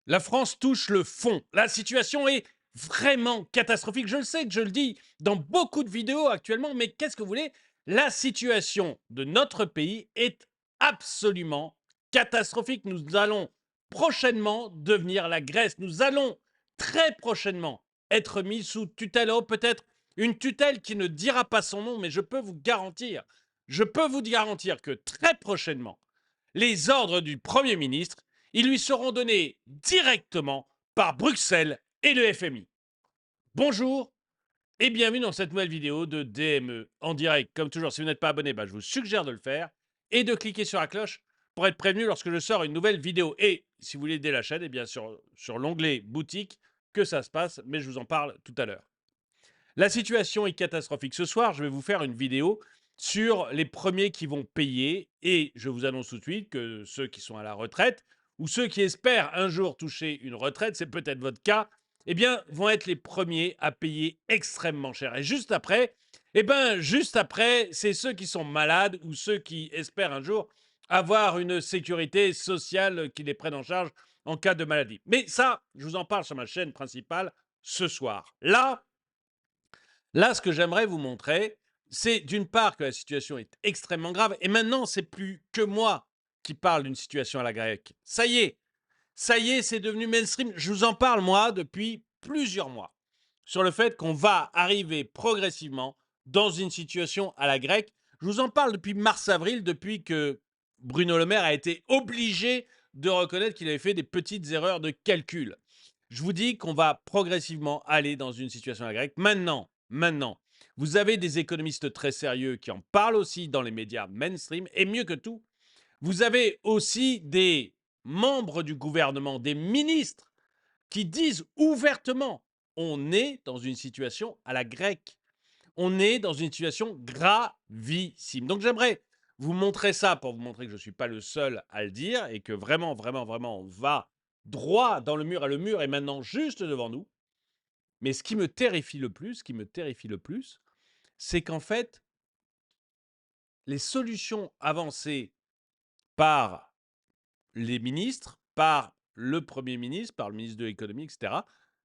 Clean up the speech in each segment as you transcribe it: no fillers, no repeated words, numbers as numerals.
La France touche le fond. La situation est vraiment catastrophique. Je le sais que je le dis dans beaucoup de vidéos actuellement, mais qu'est-ce que vous voulez? La situation de notre pays est absolument catastrophique. Nous allons prochainement devenir la Grèce. Nous allons très prochainement être mis sous tutelle. Oh, peut-être une tutelle qui ne dira pas son nom, mais je peux vous garantir que très prochainement, les ordres du Premier ministre, ils lui seront donnés directement par Bruxelles et le FMI. Bonjour et bienvenue dans cette nouvelle vidéo de DME en direct. Comme toujours, si vous n'êtes pas abonné, je vous suggère de le faire et de cliquer sur la cloche pour être prévenu lorsque je sors une nouvelle vidéo. Et si vous voulez aider la chaîne, eh bien sur l'onglet boutique que ça se passe, mais je vous en parle tout à l'heure. La situation est catastrophique. Ce soir, je vais vous faire une vidéo sur les premiers qui vont payer et je vous annonce tout de suite que ceux qui sont à la retraite ou ceux qui espèrent un jour toucher une retraite, c'est peut-être votre cas, eh bien, vont être les premiers à payer extrêmement cher. Et juste après, c'est ceux qui sont malades ou ceux qui espèrent un jour avoir une sécurité sociale qui les prenne en charge en cas de maladie. Mais ça, je vous en parle sur ma chaîne principale ce soir. Là, ce que j'aimerais vous montrer, c'est d'une part que la situation est extrêmement grave, et maintenant, c'est plus que moi qui parle d'une situation à la grecque. Ça y est, c'est devenu mainstream. Je vous en parle, moi, depuis plusieurs mois, sur le fait qu'on va arriver progressivement dans une situation à la grecque. Je vous en parle depuis mars-avril, depuis que Bruno Le Maire a été obligé de reconnaître qu'il avait fait des petites erreurs de calcul. Je vous dis qu'on va progressivement aller dans une situation à la grecque. Maintenant, vous avez des économistes très sérieux qui en parlent aussi dans les médias mainstream. Et mieux que tout, vous avez aussi des membres du gouvernement, des ministres qui disent ouvertement, on est dans une situation à la grecque. On est dans une situation gravissime. Donc j'aimerais vous montrer ça pour vous montrer que je ne suis pas le seul à le dire et que vraiment, vraiment, vraiment, on va droit dans le mur et le mur est maintenant juste devant nous. Mais ce qui me terrifie le plus, c'est qu'en fait, les solutions avancées par les ministres, par le Premier ministre, par le ministre de l'économie, etc.,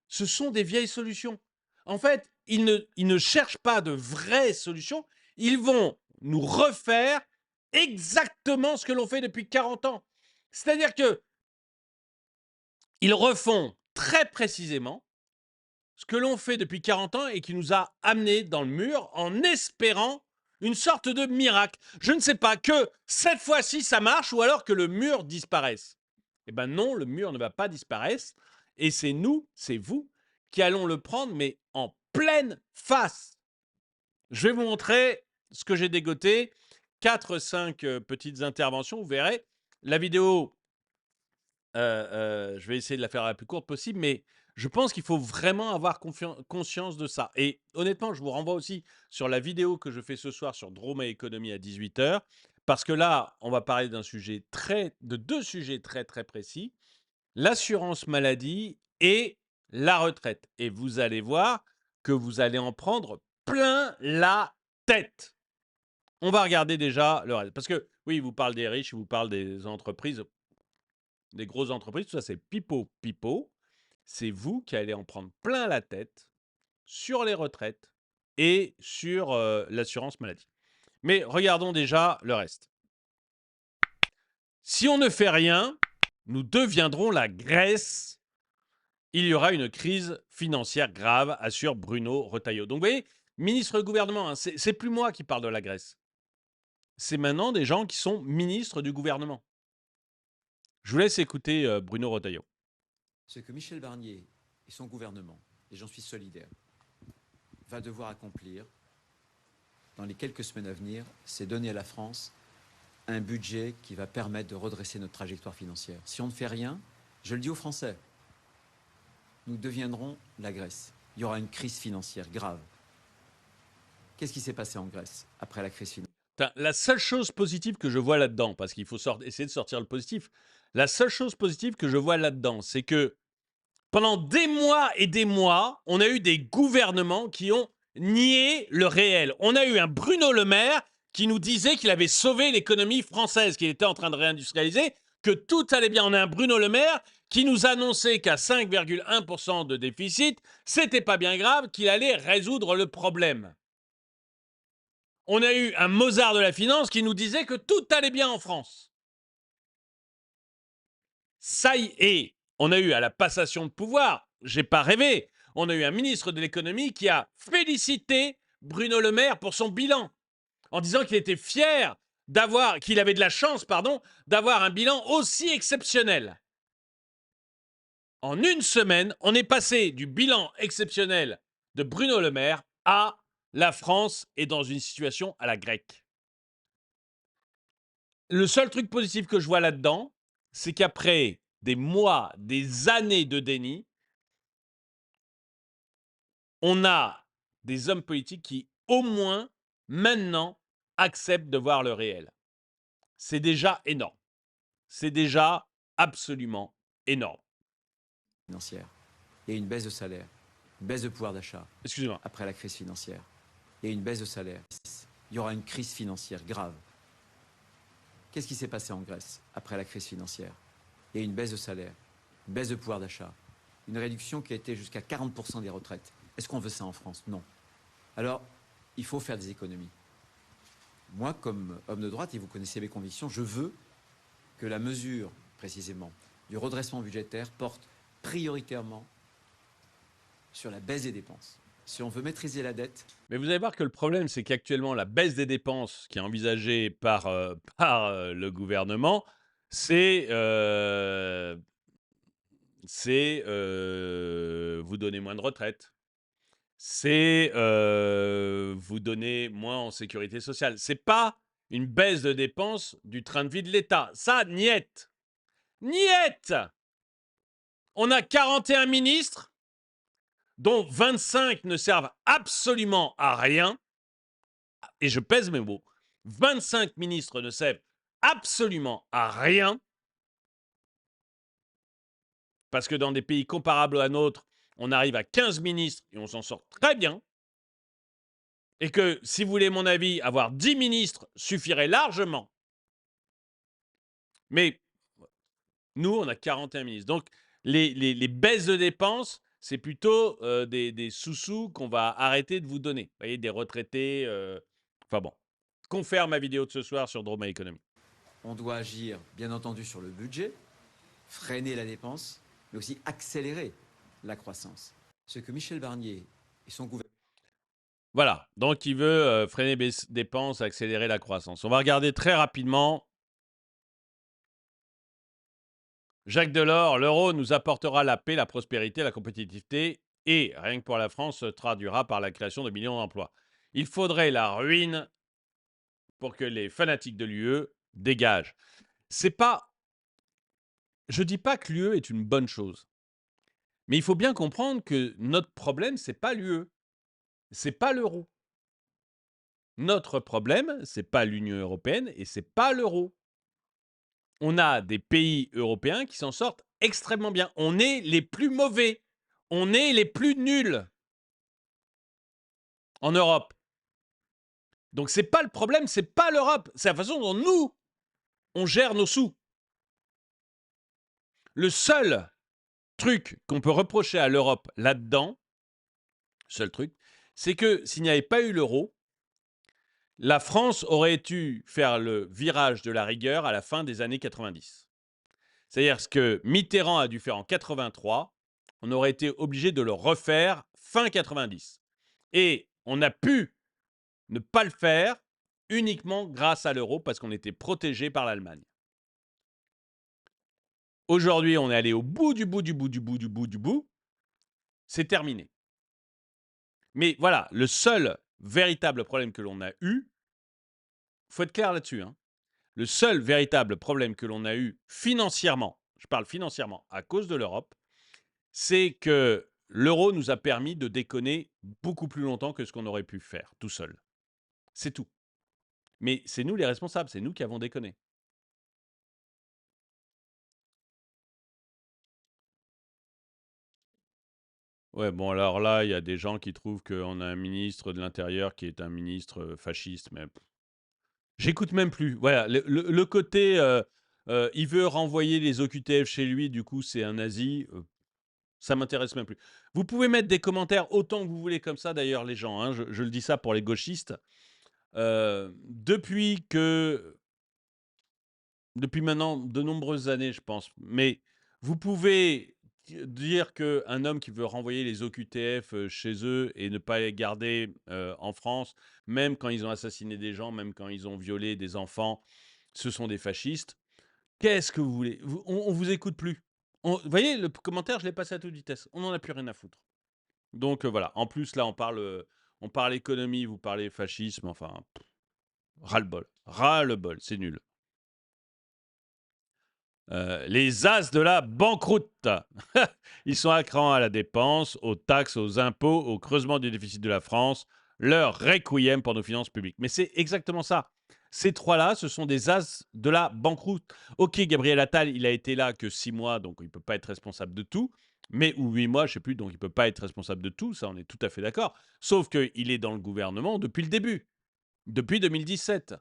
ce sont des vieilles solutions. En fait, ils ne cherchent pas de vraies solutions, ils vont nous refaire exactement ce que l'on fait depuis 40 ans. C'est-à-dire que ils refont très précisément ce que l'on fait depuis 40 ans et qui nous a amenés dans le mur en espérant une sorte de miracle. Je ne sais pas, que cette fois-ci ça marche ou alors que le mur disparaisse. Eh ben non, le mur ne va pas disparaître et c'est nous, c'est vous qui allons le prendre, mais en pleine face. Je vais vous montrer ce que j'ai dégoté, 4-5 petites interventions, vous verrez. La vidéo, je vais essayer de la faire la plus courte possible, mais je pense qu'il faut vraiment avoir conscience de ça. Et honnêtement, je vous renvoie aussi sur la vidéo que je fais ce soir sur Drôme et économie à 18h, parce que là, on va parler de deux sujets très très précis, l'assurance maladie et la retraite. Et vous allez voir que vous allez en prendre plein la tête. On va regarder déjà le reste. Parce que oui, il vous parle des riches, il vous parle des entreprises, des grosses entreprises, tout ça c'est pipeau. C'est vous qui allez en prendre plein la tête sur les retraites et sur l'assurance maladie. Mais regardons déjà le reste. Si on ne fait rien, nous deviendrons la Grèce. Il y aura une crise financière grave, assure Bruno Retailleau. Donc vous voyez, ministre du gouvernement, hein, c'est plus moi qui parle de la Grèce. C'est maintenant des gens qui sont ministres du gouvernement. Je vous laisse écouter Bruno Retailleau. Ce que Michel Barnier et son gouvernement, et j'en suis solidaire, va devoir accomplir dans les quelques semaines à venir, c'est donner à la France un budget qui va permettre de redresser notre trajectoire financière. Si on ne fait rien, je le dis aux Français, nous deviendrons la Grèce. Il y aura une crise financière grave. Qu'est-ce qui s'est passé en Grèce après la crise financière? La seule chose positive que je vois là-dedans, parce qu'il faut essayer de sortir le positif, la seule chose positive que je vois là-dedans, c'est que pendant des mois et des mois, on a eu des gouvernements qui ont nié le réel. On a eu un Bruno Le Maire qui nous disait qu'il avait sauvé l'économie française, qu'il était en train de réindustrialiser, que tout allait bien. On a un Bruno Le Maire qui nous annonçait qu'à 5,1% de déficit, c'était pas bien grave, qu'il allait résoudre le problème. On a eu un Mozart de la finance qui nous disait que tout allait bien en France. Ça y est, on a eu à la passation de pouvoir, j'ai pas rêvé, on a eu un ministre de l'économie qui a félicité Bruno Le Maire pour son bilan, en disant qu'il était fier qu'il avait de la chance, pardon, d'avoir un bilan aussi exceptionnel. En une semaine, on est passé du bilan exceptionnel de Bruno Le Maire à la France est dans une situation à la grecque. Le seul truc positif que je vois là-dedans, c'est qu'après des mois, des années de déni, on a des hommes politiques qui, au moins, maintenant, acceptent de voir le réel. C'est déjà énorme. C'est déjà absolument énorme. Financière. Il y a une baisse de salaire, une baisse de pouvoir d'achat. Excusez-moi. Après la crise financière. Il y a une baisse de salaire. Il y aura une crise financière grave. Qu'est-ce qui s'est passé en Grèce après la crise financière? Il y a une baisse de salaire, une baisse de pouvoir d'achat, une réduction qui a été jusqu'à 40% des retraites. Est-ce qu'on veut ça en France? Non. Alors, il faut faire des économies. Moi, comme homme de droite, et vous connaissez mes convictions, je veux que la mesure, précisément, du redressement budgétaire porte prioritairement sur la baisse des dépenses. Si on veut maîtriser la dette... Mais vous allez voir que le problème, c'est qu'actuellement, la baisse des dépenses qui est envisagée par le gouvernement, c'est vous donner moins de retraite. C'est vous donner moins en sécurité sociale. C'est pas une baisse de dépenses du train de vie de l'État. Ça, niette. Niette. On a 41 ministres, dont 25 ne servent absolument à rien. Et je pèse mes mots. 25 ministres ne servent absolument à rien. Parce que dans des pays comparables à nôtre, on arrive à 15 ministres et on s'en sort très bien. Et que, si vous voulez mon avis, avoir 10 ministres suffirait largement. Mais nous, on a 41 ministres. Donc, les baisses de dépenses, c'est plutôt des sous-sous qu'on va arrêter de vous donner. Vous voyez, des retraités. Enfin bon. Confère ma vidéo de ce soir sur Droma Economy. On doit agir, bien entendu, sur le budget, freiner la dépense, mais aussi accélérer la croissance. Ce que Michel Barnier et son gouvernement... Voilà, donc il veut freiner les dépenses, accélérer la croissance. On va regarder très rapidement. Jacques Delors, l'euro nous apportera la paix, la prospérité, la compétitivité et, rien que pour la France, se traduira par la création de millions d'emplois. Il faudrait la ruine pour que les fanatiques de l'UE dégagent. C'est pas... Je dis pas que l'UE est une bonne chose. Mais il faut bien comprendre que notre problème, c'est pas l'UE. C'est pas l'euro. Notre problème, c'est pas l'Union européenne et c'est pas l'euro. On a des pays européens qui s'en sortent extrêmement bien. On est les plus mauvais. On est les plus nuls en Europe. Donc c'est pas le problème, c'est pas l'Europe, c'est la façon dont nous on gère nos sous. Le seul truc qu'on peut reprocher à l'Europe là-dedans, seul truc, c'est que s'il n'y avait pas eu l'euro, la France aurait dû faire le virage de la rigueur à la fin des années 90. C'est-à-dire ce que Mitterrand a dû faire en 83, on aurait été obligé de le refaire fin 90. Et on a pu ne pas le faire uniquement grâce à l'euro parce qu'on était protégé par l'Allemagne. Aujourd'hui, on est allé au bout du bout du bout du bout du bout du bout. C'est terminé. Mais voilà, le seul véritable problème que l'on a eu, il faut être clair là-dessus, hein, le seul véritable problème que l'on a eu financièrement, je parle financièrement à cause de l'Europe, c'est que l'euro nous a permis de déconner beaucoup plus longtemps que ce qu'on aurait pu faire tout seul. C'est tout. Mais c'est nous les responsables, c'est nous qui avons déconné. Ouais, bon, alors là, il y a des gens qui trouvent qu'on a un ministre de l'Intérieur qui est un ministre fasciste, mais j'écoute même plus. Voilà, le côté Il veut renvoyer les OQTF chez lui, du coup, c'est un nazi. Ça m'intéresse même plus. Vous pouvez mettre des commentaires autant que vous voulez comme ça, d'ailleurs, les gens, hein, je le dis ça pour les gauchistes. Depuis maintenant de nombreuses années, je pense, mais vous pouvez dire qu'un homme qui veut renvoyer les OQTF chez eux et ne pas les garder en France, même quand ils ont assassiné des gens, même quand ils ont violé des enfants, ce sont des fascistes. Qu'est-ce que vous voulez? On vous écoute plus. Vous voyez, le commentaire, je l'ai passé à toute vitesse. On n'en a plus rien à foutre. Donc voilà. En plus, là, on parle économie, vous parlez fascisme. Enfin, ras-le-bol. Ras-le-bol. C'est nul. Les as de la banqueroute. Ils sont accrants à la dépense, aux taxes, aux impôts, au creusement du déficit de la France. Leur requiem pour nos finances publiques. Mais c'est exactement ça. Ces trois-là, ce sont des as de la banqueroute. Ok, Gabriel Attal, il a été là que 6 mois, donc il ne peut pas être responsable de tout. Mais, ou 8 mois, je ne sais plus, donc il ne peut pas être responsable de tout. Ça, on est tout à fait d'accord. Sauf qu'il est dans le gouvernement depuis le début, depuis 2017.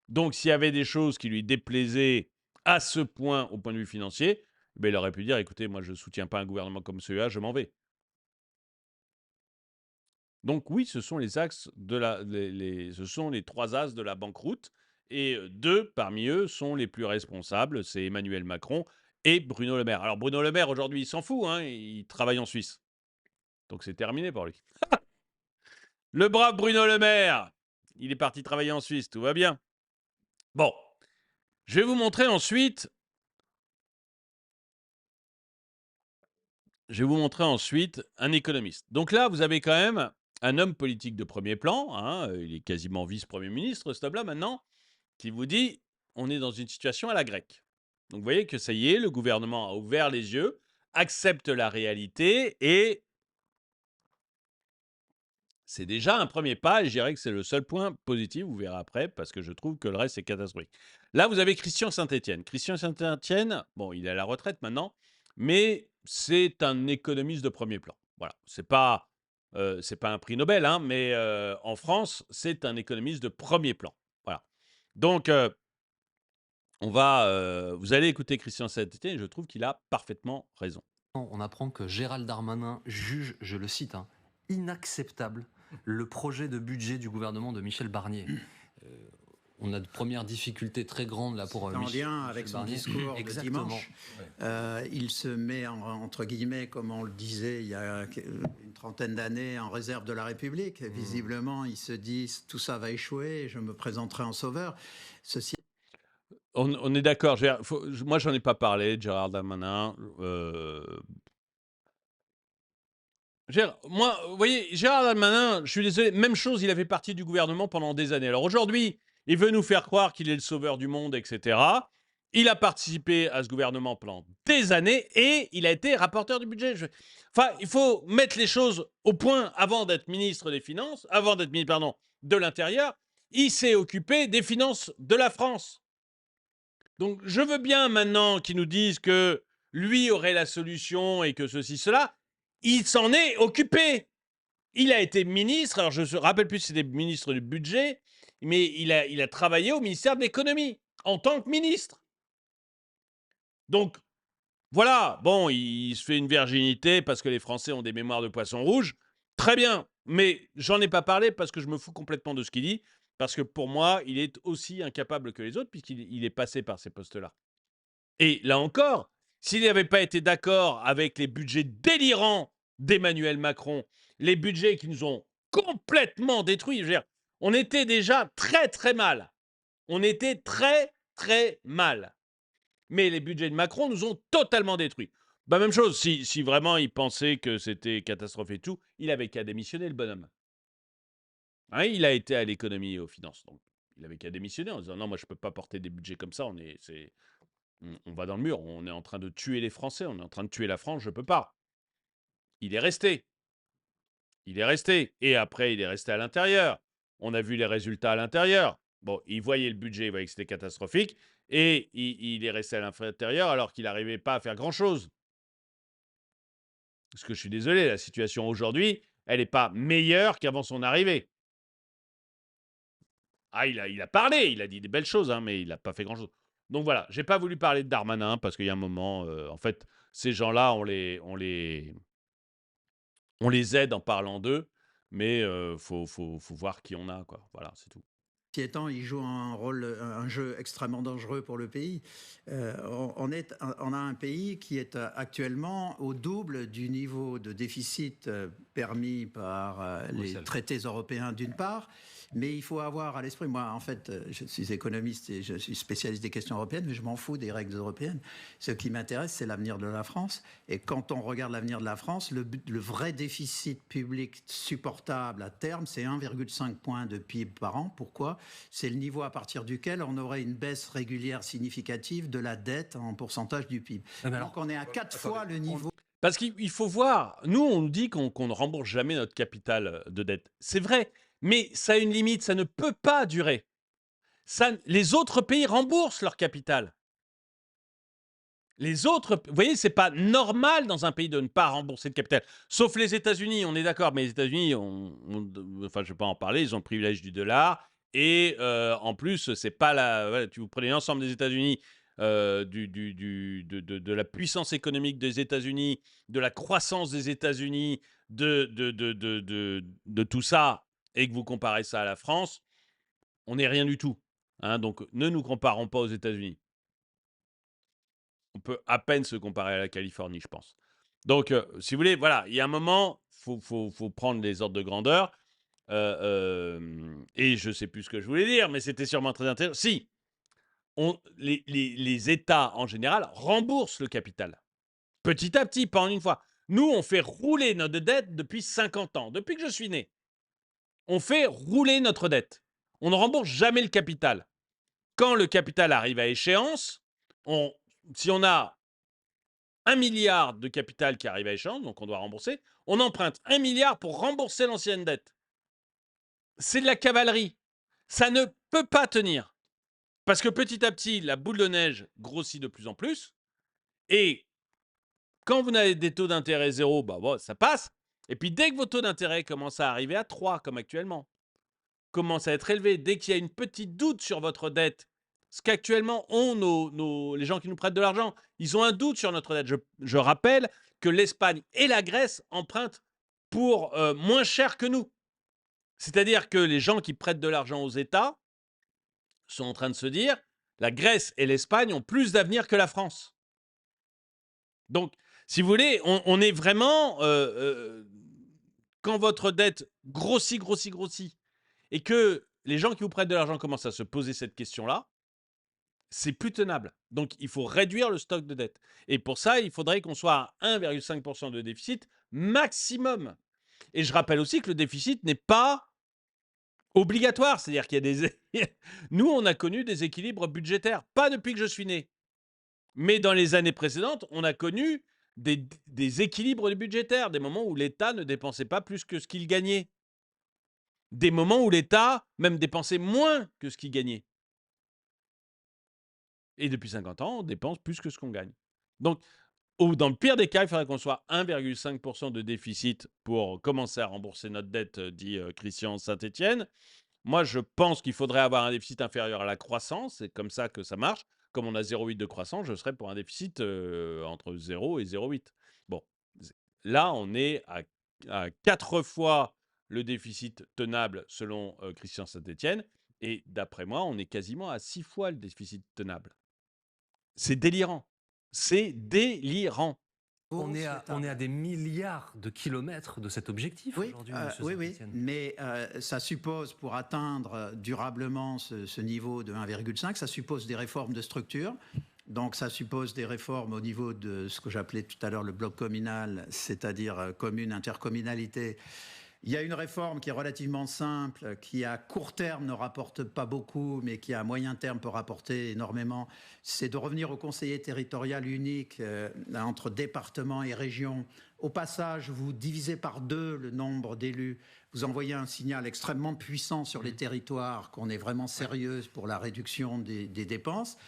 Donc, s'il y avait des choses qui lui déplaisaient à ce point, au point de vue financier, ben, il aurait pu dire, écoutez, moi, je ne soutiens pas un gouvernement comme celui-là, je m'en vais. Donc oui, ce sont les axes de ce sont les trois as de la banqueroute, et deux parmi eux sont les plus responsables, c'est Emmanuel Macron et Bruno Le Maire. Alors Bruno Le Maire, aujourd'hui, il s'en fout, hein, il travaille en Suisse. Donc c'est terminé pour lui. Le brave Bruno Le Maire, il est parti travailler en Suisse, tout va bien. Bon, je vais vous montrer ensuite un économiste. Donc là, vous avez quand même un homme politique de premier plan, hein, il est quasiment vice-premier ministre, ce homme-là maintenant, qui vous dit on est dans une situation à la grecque. Donc vous voyez que ça y est, le gouvernement a ouvert les yeux, accepte la réalité, et c'est déjà un premier pas, et je dirais que c'est le seul point positif, vous verrez après, parce que je trouve que le reste est catastrophique. Là, vous avez Christian Saint-Étienne. Christian Saint-Étienne, bon, il est à la retraite maintenant, mais c'est un économiste de premier plan. Voilà, c'est pas un prix Nobel, hein, mais en France, c'est un économiste de premier plan. Voilà. Donc, vous allez écouter Christian Saint-Étienne, et je trouve qu'il a parfaitement raison. On apprend que Gérald Darmanin juge, je le cite, hein, inacceptable le projet de budget du gouvernement de Michel Barnier. On a de premières difficultés très grandes là pour en lien avec son Barnier. discours Exactement. de dimanche. Il se met entre guillemets, comme on le disait il y a une trentaine d'années, en réserve de la République. Visiblement, il se dit tout ça va échouer, je me présenterai en sauveur. Ceci On est d'accord. Moi, j'en ai pas parlé de Gérard Darmanin. Moi, vous voyez, Gérard Darmanin, je suis désolé, même chose, il a fait partie du gouvernement pendant des années. Alors aujourd'hui, il veut nous faire croire qu'il est le sauveur du monde, etc. Il a participé à ce gouvernement pendant des années et il a été rapporteur du budget. Enfin, il faut mettre les choses au point. Avant d'être ministre des Finances, avant d'être ministre, pardon, de l'Intérieur, il s'est occupé des finances de la France. Donc, je veux bien maintenant qu'ils nous disent que lui aurait la solution et que ceci, cela. Il s'en est occupé. Il a été ministre, alors je ne me rappelle plus si c'était ministre du budget, mais il a travaillé au ministère de l'économie en tant que ministre. Donc, voilà, bon, il se fait une virginité parce que les Français ont des mémoires de poisson rouge. Très bien, mais j'en ai pas parlé parce que je me fous complètement de ce qu'il dit, parce que pour moi, il est aussi incapable que les autres puisqu'il est passé par ces postes-là. Et là encore, s'il n'avait pas été d'accord avec les budgets délirants d'Emmanuel Macron, les budgets qui nous ont complètement détruits, je veux dire, on était déjà très très mal. On était très très mal. Mais les budgets de Macron nous ont totalement détruits. Bah, même chose, si vraiment il pensait que c'était catastrophe et tout, il avait qu'à démissionner, le bonhomme. Hein, il a été à l'économie et aux finances. Donc, il avait qu'à démissionner en disant non, moi je ne peux pas porter des budgets comme ça, on va dans le mur, on est en train de tuer les Français, on est en train de tuer la France, je ne peux pas. Il est resté. Il est resté. Et après, il est resté à l'intérieur. On a vu les résultats à l'intérieur. Bon, il voyait le budget, il voyait que c'était catastrophique. Et il est resté à l'intérieur alors qu'il n'arrivait pas à faire grand-chose. Parce que je suis désolé, la situation aujourd'hui, elle n'est pas meilleure qu'avant son arrivée. Ah, il a parlé, il a dit des belles choses, hein, mais il n'a pas fait grand-chose. Donc voilà, j'ai pas voulu parler de Darmanin parce qu'il y a un moment, en fait, ces gens-là, on les aide en parlant d'eux, mais faut voir qui on a, quoi. Voilà, c'est tout. Ceci étant, il joue un jeu extrêmement dangereux pour le pays. On a un pays qui est actuellement au double du niveau de déficit permis par les Bruxelles. traités européens d'une part, mais il faut avoir à l'esprit, moi en fait, je suis économiste et je suis spécialiste des questions européennes, mais je m'en fous des règles européennes. Ce qui m'intéresse, c'est l'avenir de la France. Et quand on regarde l'avenir de la France, le vrai déficit public supportable à terme, c'est 1,5 point de PIB par an. Pourquoi ? C'est le niveau à partir duquel on aurait une baisse régulière significative de la dette en pourcentage du PIB. Donc on est à 4 fois le niveau. Parce qu'il faut voir, nous, on nous dit qu'on ne rembourse jamais notre capital de dette. C'est vrai, mais ça a une limite, ça ne peut pas durer. Les autres pays remboursent leur capital. Les autres, vous voyez, c'est pas normal dans un pays de ne pas rembourser de capital. Sauf les États-Unis, on est d'accord, mais les États-Unis, enfin, je ne vais pas en parler, ils ont le privilège du dollar. Et en plus, c'est pas voilà, vous prenez l'ensemble des États-Unis, de la puissance économique des États-Unis, de la croissance des États-Unis, de tout ça, et que vous comparez ça à la France, on n'est rien du tout. Hein, donc, ne nous comparons pas aux États-Unis. On peut à peine se comparer à la Californie, je pense. Donc, si vous voulez, voilà, il y a un moment, faut prendre les ordres de grandeur. Et je ne sais plus ce que je voulais dire, mais c'était sûrement très intéressant. Si, les États, en général, remboursent le capital. Petit à petit, pas en une fois. Nous, on fait rouler notre dette depuis 50 ans, depuis que je suis né. On fait rouler notre dette. On ne rembourse jamais le capital. Quand le capital arrive à échéance, si on a 1 milliard de capital qui arrive à échéance, donc on doit rembourser, on emprunte 1 milliard pour rembourser l'ancienne dette. C'est de la cavalerie. Ça ne peut pas tenir. Parce que petit à petit, la boule de neige grossit de plus en plus. Et quand vous avez des taux d'intérêt zéro, bah bon, ça passe. Et puis dès que vos taux d'intérêt commencent à arriver à 3, comme actuellement, commencent à être élevés, dès qu'il y a une petite doute sur votre dette, ce qu'actuellement ont les gens qui nous prêtent de l'argent, ils ont un doute sur notre dette. Je rappelle que l'Espagne et la Grèce empruntent pour moins cher que nous. C'est-à-dire que les gens qui prêtent de l'argent aux États sont en train de se dire la Grèce et l'Espagne ont plus d'avenir que la France. Donc, si vous voulez, on est vraiment... quand votre dette grossit, et que les gens qui vous prêtent de l'argent commencent à se poser cette question-là, c'est plus tenable. Donc, il faut réduire le stock de dette. Et pour ça, il faudrait qu'on soit à 1,5% de déficit maximum. Et je rappelle aussi que le déficit n'est pas obligatoire. C'est-à-dire qu'il y a des... Nous, on a connu des équilibres budgétaires. Pas depuis que je suis né. Mais dans les années précédentes, on a connu des équilibres budgétaires, des moments où l'État ne dépensait pas plus que ce qu'il gagnait. Des moments où l'État même dépensait moins que ce qu'il gagnait. Et depuis 50 ans, on dépense plus que ce qu'on gagne. Donc, dans le pire des cas, il faudrait qu'on soit 1,5% de déficit pour commencer à rembourser notre dette, dit Christian Saint-Etienne. Moi, je pense qu'il faudrait avoir un déficit inférieur à la croissance. C'est comme ça que ça marche. Comme on a 0,8 de croissance, je serais pour un déficit entre 0 et 0,8. Bon, là, on est à 4 fois le déficit tenable selon Christian Saint-Etienne. Et d'après moi, on est quasiment à 6 fois le déficit tenable. C'est délirant. C'est délirant. On est à des milliards de kilomètres de cet objectif aujourd'hui, monsieur oui, Saint-Etienne. Mais ça suppose, pour atteindre durablement ce niveau de 1,5, ça suppose des réformes de structure. Donc ça suppose des réformes au niveau de ce que j'appelais tout à l'heure le bloc communal, c'est-à-dire commune, intercommunalité. Il y a une réforme qui est relativement simple, qui à court terme ne rapporte pas beaucoup, mais qui à moyen terme peut rapporter énormément. C'est de revenir au conseiller territorial unique entre départements et régions. Au passage, vous divisez par 2 le nombre d'élus. Vous envoyez un signal extrêmement puissant sur les territoires qu'on est vraiment sérieux pour la réduction des dépenses.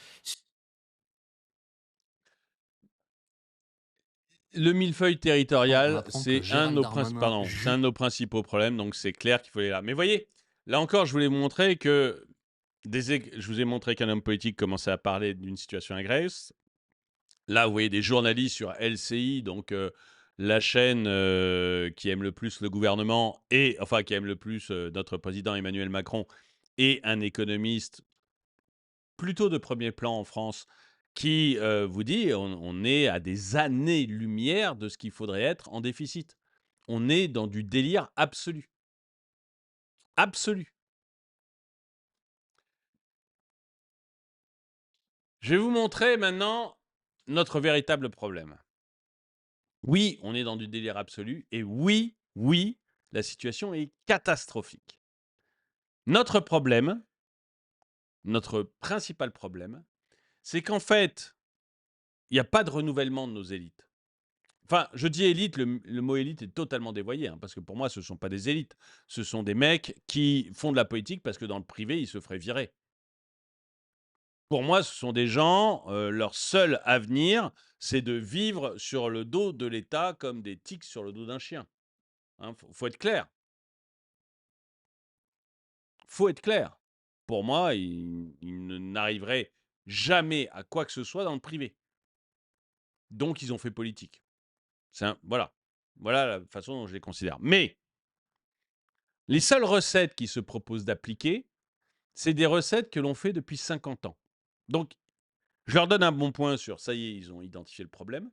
Le millefeuille territorial, apprend que c'est un Gérald de Darmanin nos principaux problèmes, donc c'est clair qu'il faut aller là. Mais voyez, là encore, je voulais vous montrer que Je vous ai montré qu'un homme politique commençait à parler d'une situation en Grèce. Là, vous voyez des journalistes sur LCI, donc la chaîne qui aime le plus le gouvernement, et enfin qui aime le plus notre président Emmanuel Macron, et un économiste plutôt de premier plan en France qui vous dit on est à des années-lumière de ce qu'il faudrait être en déficit. On est dans du délire absolu. Absolu. Je vais vous montrer maintenant notre véritable problème. Oui, on est dans du délire absolu et oui, la situation est catastrophique. Notre problème, notre principal problème, c'est qu'en fait, il n'y a pas de renouvellement de nos élites. Enfin, je dis élite, le mot élite est totalement dévoyé, hein, parce que pour moi, ce ne sont pas des élites. Ce sont des mecs qui font de la politique parce que dans le privé, ils se feraient virer. Pour moi, ce sont des gens, leur seul avenir, c'est de vivre sur le dos de l'État comme des tiques sur le dos d'un chien. Hein, faut être clair. Faut être clair. Pour moi, ils n'arriveraient jamais à quoi que ce soit dans le privé. Donc, ils ont fait politique. Voilà. Voilà la façon dont je les considère. Mais les seules recettes qu'ils se proposent d'appliquer, c'est des recettes que l'on fait depuis 50 ans. Donc, je leur donne un bon point sur ça y est, ils ont identifié le problème.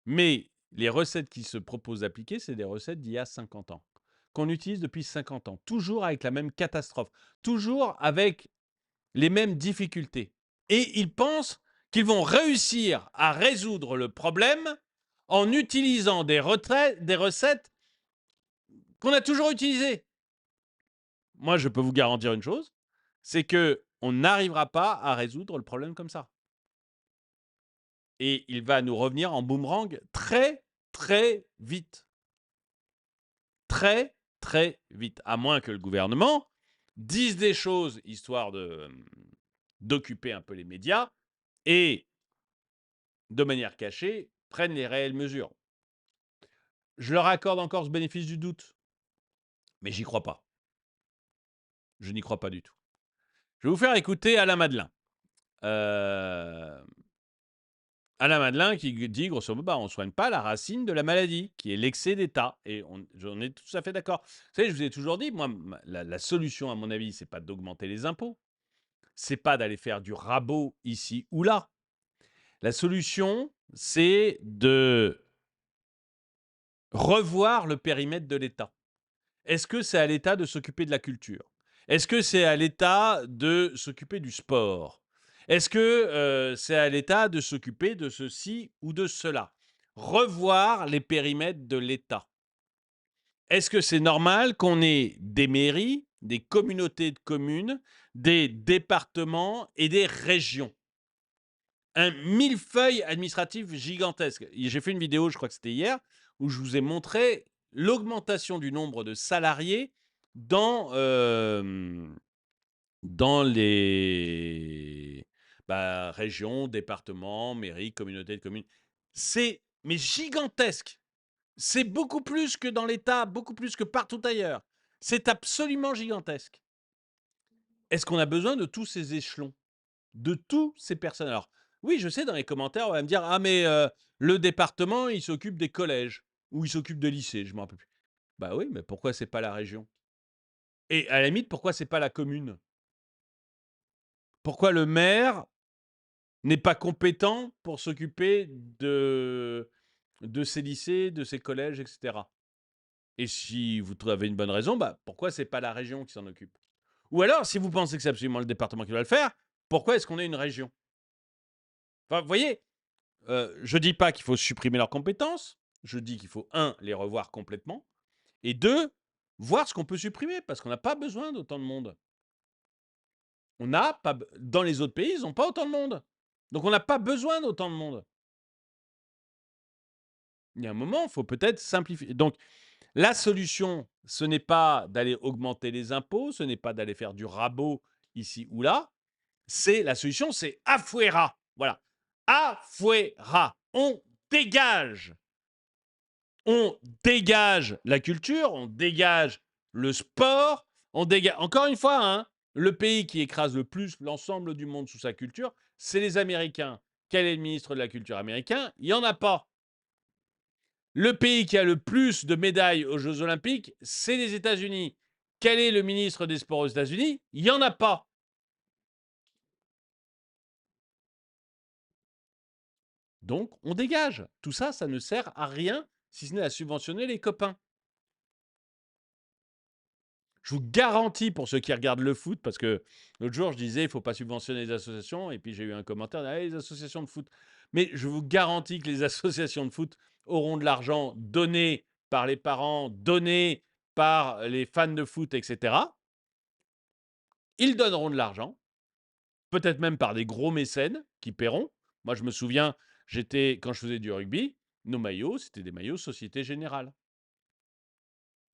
Mais les recettes qu'ils se proposent d'appliquer, c'est des recettes d'il y a 50 ans, qu'on utilise depuis 50 ans, toujours avec la même catastrophe, toujours avec les mêmes difficultés. Et ils pensent qu'ils vont réussir à résoudre le problème en utilisant des recettes qu'on a toujours utilisées. Moi, je peux vous garantir une chose, c'est qu'on n'arrivera pas à résoudre le problème comme ça. Et il va nous revenir en boomerang très, très vite. Très, très vite. À moins que le gouvernement dise des choses histoire d'occuper un peu les médias et, de manière cachée, prenne les réelles mesures. Je leur accorde encore ce bénéfice du doute, mais j'y crois pas. Je n'y crois pas du tout. Je vais vous faire écouter Alain Madelin. Alain Madelin qui dit, grosso modo, on ne soigne pas la racine de la maladie, qui est l'excès d'État. Et j'en ai tout à fait d'accord. Vous savez, je vous ai toujours dit, moi, la solution, à mon avis, c'est pas d'augmenter les impôts. C'est pas d'aller faire du rabot ici ou là. La solution, c'est de revoir le périmètre de l'État. Est-ce que c'est à l'État de s'occuper de la culture? Est-ce que c'est à l'État de s'occuper du sport? Est-ce que c'est à l'État de s'occuper de ceci ou de cela? Revoir les périmètres de l'État. Est-ce que c'est normal qu'on ait des mairies, des communautés de communes, des départements et des régions? Un millefeuille administratif gigantesque. J'ai fait une vidéo, je crois que c'était hier, où je vous ai montré l'augmentation du nombre de salariés dans, dans les régions, départements, mairies, communautés de communes. C'est mais gigantesque. C'est beaucoup plus que dans l'État, beaucoup plus que partout ailleurs. C'est absolument gigantesque. Est-ce qu'on a besoin de tous ces échelons? De tous ces personnes? Alors, oui, je sais, dans les commentaires, on va me dire: «Ah mais le département, il s'occupe des collèges ou il s'occupe de lycées», je ne me rappelle plus. Bah oui, mais pourquoi c'est pas la région? Et à la limite, pourquoi c'est pas la commune? Pourquoi le maire n'est pas compétent pour s'occuper de ces lycées, de ces collèges, et cetera? Et si vous avez une bonne raison, pourquoi c'est pas la région qui s'en occupe? Ou alors, si vous pensez que c'est absolument le département qui doit le faire, pourquoi est-ce qu'on est une région? Enfin, vous voyez, je dis pas qu'il faut supprimer leurs compétences, je dis qu'il faut, un, les revoir complètement, et deux, voir ce qu'on peut supprimer, parce qu'on n'a pas besoin d'autant de monde. On n'a pas dans les autres pays, ils n'ont pas autant de monde. Donc on n'a pas besoin d'autant de monde. Il y a un moment, il faut peut-être simplifier. Donc la solution, ce n'est pas d'aller augmenter les impôts, ce n'est pas d'aller faire du rabot ici ou là. La solution, c'est afuera. Voilà. Afuera. On dégage. On dégage la culture, on dégage le sport, on dégage. Encore une fois, hein, Le pays qui écrase le plus l'ensemble du monde sous sa culture, c'est les Américains. Quel est le ministre de la culture américain? Il n'y en a pas. Le pays qui a le plus de médailles aux Jeux Olympiques, c'est les États-Unis. Quel est le ministre des Sports aux États-Unis? Il n'y en a pas. Donc, on dégage. Tout ça, ça ne sert à rien, si ce n'est à subventionner les copains. Je vous garantis, pour ceux qui regardent le foot, parce que l'autre jour, je disais, il ne faut pas subventionner les associations, et puis j'ai eu un commentaire, ah, les associations de foot. Mais je vous garantis que les associations de foot auront de l'argent donné par les parents, donné par les fans de foot, etc. Ils donneront de l'argent, peut-être même par des gros mécènes qui paieront. Moi, je me souviens, quand je faisais du rugby, nos maillots, c'était des maillots Société Générale.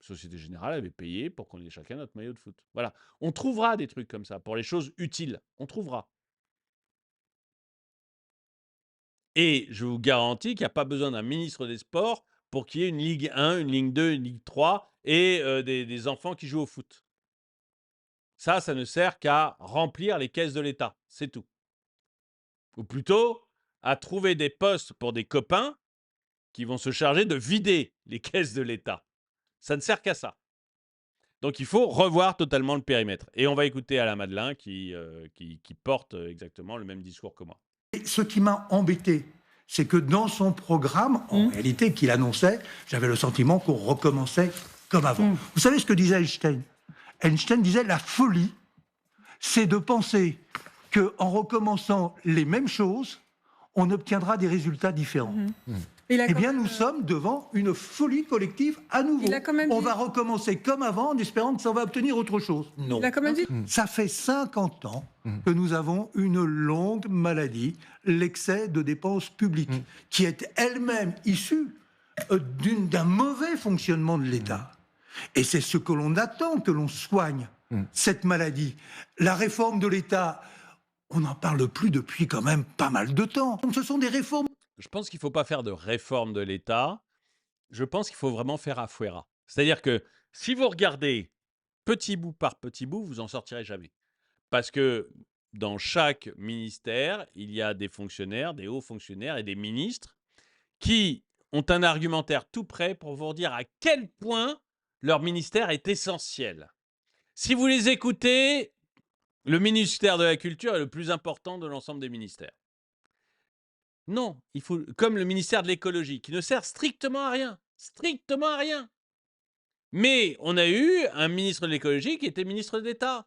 Société Générale avait payé pour qu'on ait chacun notre maillot de foot. Voilà. On trouvera des trucs comme ça pour les choses utiles. On trouvera. Et je vous garantis qu'il n'y a pas besoin d'un ministre des Sports pour qu'il y ait une Ligue 1, une Ligue 2, une Ligue 3 et des enfants qui jouent au foot. Ça ne sert qu'à remplir les caisses de l'État. C'est tout. Ou plutôt à trouver des postes pour des copains qui vont se charger de vider les caisses de l'État. Ça ne sert qu'à ça. Donc il faut revoir totalement le périmètre. Et on va écouter Alain Madelin qui porte exactement le même discours que moi. Et ce qui m'a embêté, c'est que dans son programme, en réalité, qu'il annonçait, j'avais le sentiment qu'on recommençait comme avant. Vous savez ce que disait Einstein? Einstein disait la folie, c'est de penser qu'en recommençant les mêmes choses, on obtiendra des résultats différents. Eh bien, nous sommes devant une folie collective à nouveau. On va recommencer comme avant en espérant que ça va obtenir autre chose. Non. Il a quand même dit... Ça fait 50 ans que nous avons une longue maladie, l'excès de dépenses publiques, qui est elle-même issue d'un mauvais fonctionnement de l'État. Et c'est ce que l'on attend, que l'on soigne, cette maladie. La réforme de l'État, on n'en parle plus depuis quand même pas mal de temps. Ce sont des réformes. Je pense qu'il ne faut pas faire de réforme de l'État. Je pense qu'il faut vraiment faire à fuera. C'est-à-dire que si vous regardez petit bout par petit bout, vous n'en sortirez jamais. Parce que dans chaque ministère, il y a des fonctionnaires, des hauts fonctionnaires et des ministres qui ont un argumentaire tout prêt pour vous dire à quel point leur ministère est essentiel. Si vous les écoutez, le ministère de la Culture est le plus important de l'ensemble des ministères. Non, il faut, comme le ministère de l'Écologie, qui ne sert strictement à rien. Strictement à rien. Mais on a eu un ministre de l'Écologie qui était ministre d'État.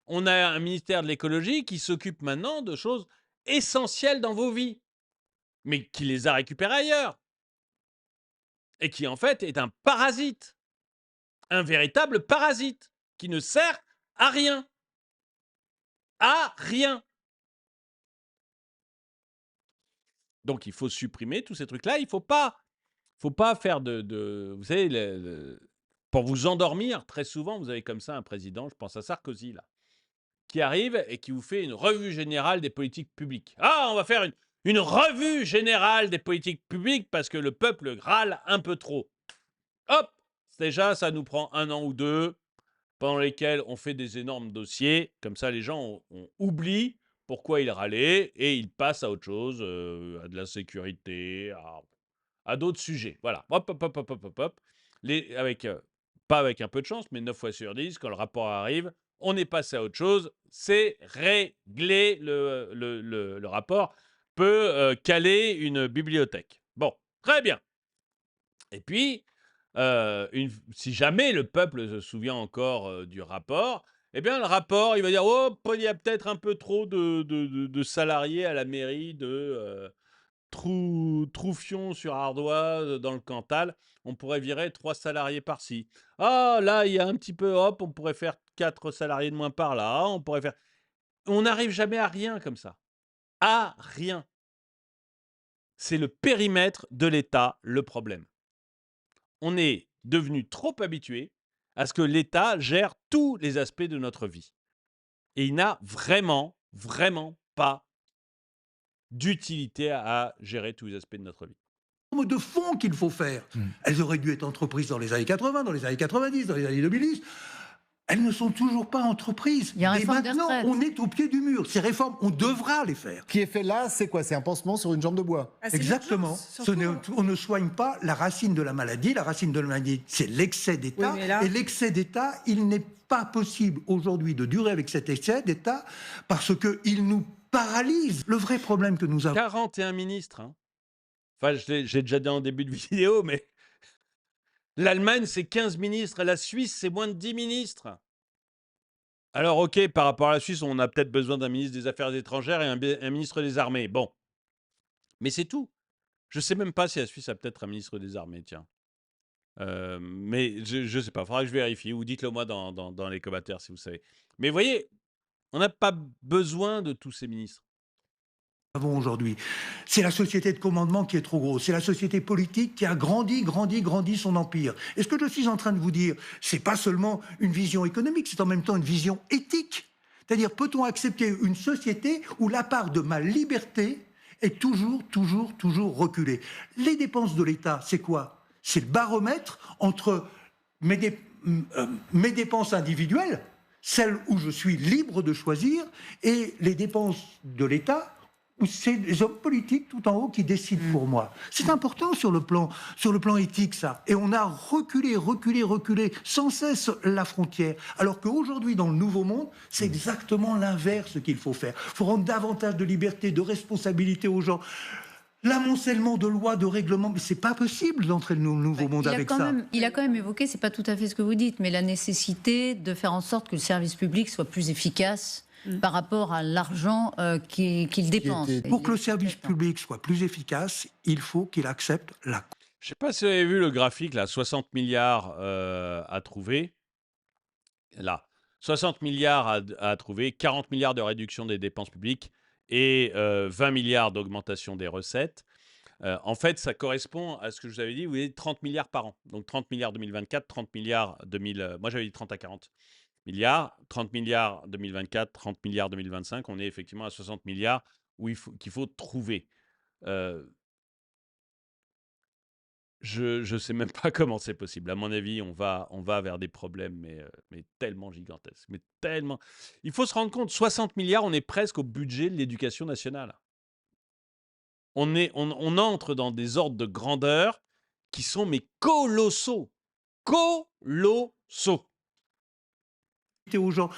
On a un ministère de l'Écologie qui s'occupe maintenant de choses essentielles dans vos vies, mais qui les a récupérées ailleurs. Et qui, en fait, est un parasite. Un véritable parasite qui ne sert à rien. À rien. Donc, il faut supprimer tous ces trucs-là. Il ne faut pas faire vous savez, pour vous endormir, très souvent, vous avez comme ça un président, je pense à Sarkozy, là, qui arrive et qui vous fait une revue générale des politiques publiques. Ah, on va faire une revue générale des politiques publiques parce que le peuple râle un peu trop. Hop, déjà, ça nous prend 1 an ou 2, pendant lesquels on fait des énormes dossiers. Comme ça, les gens on oublie pourquoi ils râlaient et ils passent à autre chose, à de la sécurité, à d'autres sujets. Voilà. Hop, hop, hop, hop, hop, hop, hop. Pas avec un peu de chance, mais 9 fois sur 10, quand le rapport arrive, on est passé à autre chose. C'est réglé. Le rapport peut caler une bibliothèque. Bon, très bien. Et puis, si jamais le peuple se souvient encore du rapport, eh bien, le rapport, il va dire, oh, il y a peut-être un peu trop de salariés à la mairie de Troufion sur Ardoise, dans le Cantal. On pourrait virer 3 salariés par-ci. Ah, là, il y a un petit peu, hop, on pourrait faire 4 salariés de moins par-là. On pourrait faire... On n'arrive jamais à rien comme ça. À rien. C'est le périmètre de l'État, le problème. On est devenu trop habitué à ce que l'État gère tous les aspects de notre vie. Et il n'a vraiment, vraiment pas d'utilité à gérer tous les aspects de notre vie. De fond qu'il faut faire. Elles auraient dû être entreprises dans les années 80, dans les années 90, dans les années 2010. elles ne sont toujours pas entreprises. Il y a une Et réforme des maintenant, retraites. on est au pied du mur. Ces réformes, on devra les faire. Ce qui est fait là, c'est quoi? C'est un pansement sur une jambe de bois. Ah, c'est Exactement. l'urgence, surtout, hein. On ne soigne pas la racine de la maladie. La racine de la maladie, c'est l'excès d'État. Oui, mais là- Et l'excès d'État, il n'est pas possible aujourd'hui de durer avec cet excès d'État parce qu'il nous paralyse. Le vrai problème que nous avons... 41 ministres. Hein. Enfin, j'ai déjà dit en début de vidéo, mais l'Allemagne, c'est 15 ministres. Et la Suisse, c'est moins de 10 ministres. Alors, OK, par rapport à la Suisse, on a peut-être besoin d'un ministre des Affaires étrangères et un ministre des Armées. Bon. Mais c'est tout. Je ne sais même pas si la Suisse a peut-être un ministre des Armées, tiens. Mais je ne sais pas. Il faudra que je vérifie. Ou dites-le moi dans les commentaires si vous savez. Mais vous voyez, on n'a pas besoin de tous ces ministres. avons aujourd'hui. C'est la société de commandement qui est trop grosse. C'est la société politique qui a grandi son empire. Et ce que je suis en train de vous dire, c'est pas seulement une vision économique, c'est en même temps une vision éthique. C'est-à-dire, peut-on accepter une société où la part de ma liberté est toujours reculée? Les dépenses de l'État, c'est quoi? C'est le baromètre entre mes dépenses individuelles, celles où je suis libre de choisir, et les dépenses de l'État, où c'est les hommes politiques tout en haut qui décident pour moi. C'est important sur le plan éthique, ça. Et on a reculé sans cesse la frontière. Alors qu'aujourd'hui, dans le Nouveau Monde, c'est exactement l'inverse qu'il faut faire. Il faut rendre davantage de liberté, de responsabilité aux gens. L'amoncellement de lois, de règlements, mais c'est pas possible d'entrer dans le Nouveau Monde avec ça. Il a quand même évoqué, c'est pas tout à fait ce que vous dites, mais la nécessité de faire en sorte que le service public soit plus efficace par rapport à l'argent qu'il dépense. Pour que le service public soit plus efficace, il faut qu'il accepte la... Je ne sais pas si vous avez vu le graphique, là, 60 milliards à trouver. Là, 60 milliards à trouver, 40 milliards de réduction des dépenses publiques et 20 milliards d'augmentation des recettes. En fait, ça correspond à ce que je vous avais dit, vous avez 30 milliards par an. Donc 30 milliards 2024, 30 milliards 2000... moi, j'avais dit 30 à 40 milliards, 30 milliards 2024, 30 milliards 2025. On est effectivement à 60 milliards qu'il faut trouver. Je ne sais même pas comment c'est possible. À mon avis, on va vers des problèmes, mais tellement gigantesques. Mais tellement... Il faut se rendre compte, 60 milliards, on est presque au budget de l'éducation nationale. On entre dans des ordres de grandeur qui sont mais colossaux. Colossaux. aux gens.